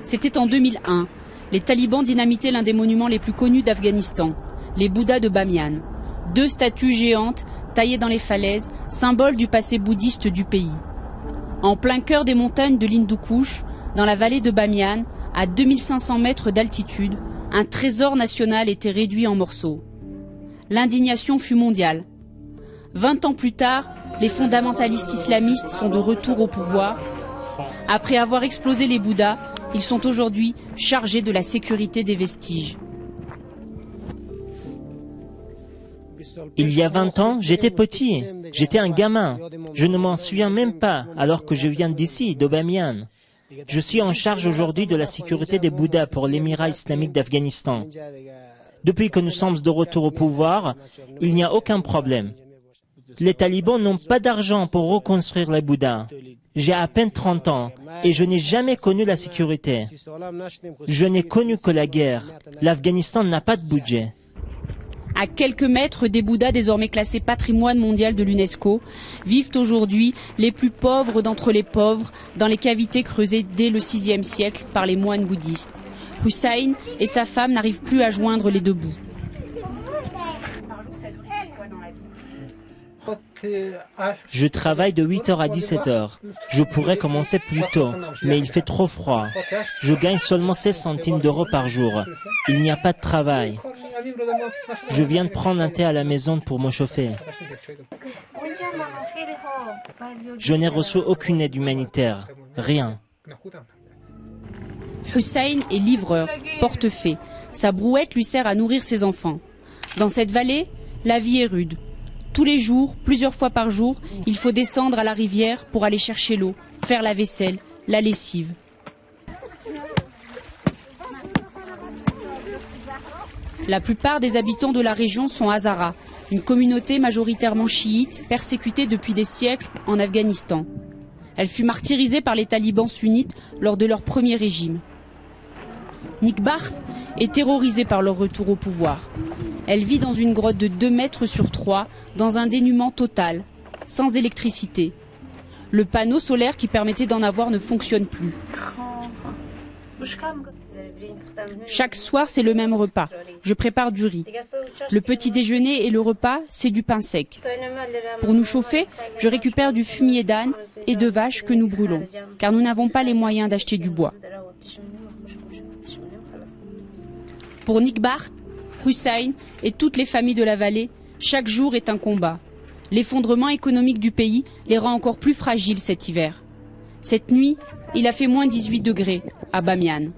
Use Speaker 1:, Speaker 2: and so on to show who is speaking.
Speaker 1: C'était en 2001. Les talibans dynamitaient l'un des monuments les plus connus d'Afghanistan, les Bouddhas de Bamiyan. 2 statues géantes taillées dans les falaises, symbole du passé bouddhiste du pays. En plein cœur des montagnes de l'Hindu Kush, dans la vallée de Bamiyan, à 2500 mètres d'altitude, un trésor national était réduit en morceaux. L'indignation fut mondiale. 20 ans plus tard, les fondamentalistes islamistes sont de retour au pouvoir. Après avoir explosé les Bouddhas, ils sont aujourd'hui chargés de la sécurité des vestiges.
Speaker 2: Il y a 20 ans, j'étais petit, j'étais un gamin. Je ne m'en souviens même pas, alors que je viens d'ici, de Bamiyan. Je suis en charge aujourd'hui de la sécurité des Bouddhas pour l'Émirat islamique d'Afghanistan. Depuis que nous sommes de retour au pouvoir, il n'y a aucun problème. Les talibans n'ont pas d'argent pour reconstruire les Bouddhas. J'ai à peine 30 ans et je n'ai jamais connu la sécurité. Je n'ai connu que la guerre. L'Afghanistan n'a pas de budget.
Speaker 1: À quelques mètres des Bouddhas désormais classés patrimoine mondial de l'UNESCO, vivent aujourd'hui les plus pauvres d'entre les pauvres dans les cavités creusées dès le VIe siècle par les moines bouddhistes. Hussein et sa femme n'arrivent plus à joindre les 2 bouts.
Speaker 2: Je travaille de 8h à 17h. Je pourrais commencer plus tôt, mais il fait trop froid. Je gagne seulement 16 centimes d'euros par jour. Il n'y a pas de travail. Je viens de prendre un thé à la maison pour me chauffer. Je n'ai reçu aucune aide humanitaire. Rien.
Speaker 1: Hussein est livreur, porte-fée. Sa brouette lui sert à nourrir ses enfants. Dans cette vallée, la vie est rude. Tous les jours, plusieurs fois par jour, il faut descendre à la rivière pour aller chercher l'eau, faire la vaisselle, la lessive. La plupart des habitants de la région sont Hazaras, une communauté majoritairement chiite, persécutée depuis des siècles en Afghanistan. Elle fut martyrisée par les talibans sunnites lors de leur premier régime. Nikbarth est terrorisée par leur retour au pouvoir. Elle vit dans une grotte de 2 mètres sur 3, dans un dénuement total, sans électricité. Le panneau solaire qui permettait d'en avoir ne fonctionne plus. Chaque soir, c'est le même repas. Je prépare du riz. Le petit déjeuner et le repas, c'est du pain sec. Pour nous chauffer, je récupère du fumier d'âne et de vache que nous brûlons, car nous n'avons pas les moyens d'acheter du bois. Pour Nikbarth, Hussein et toutes les familles de la vallée, chaque jour est un combat. L'effondrement économique du pays les rend encore plus fragiles cet hiver. Cette nuit, il a fait moins 18 degrés à Bamiyan.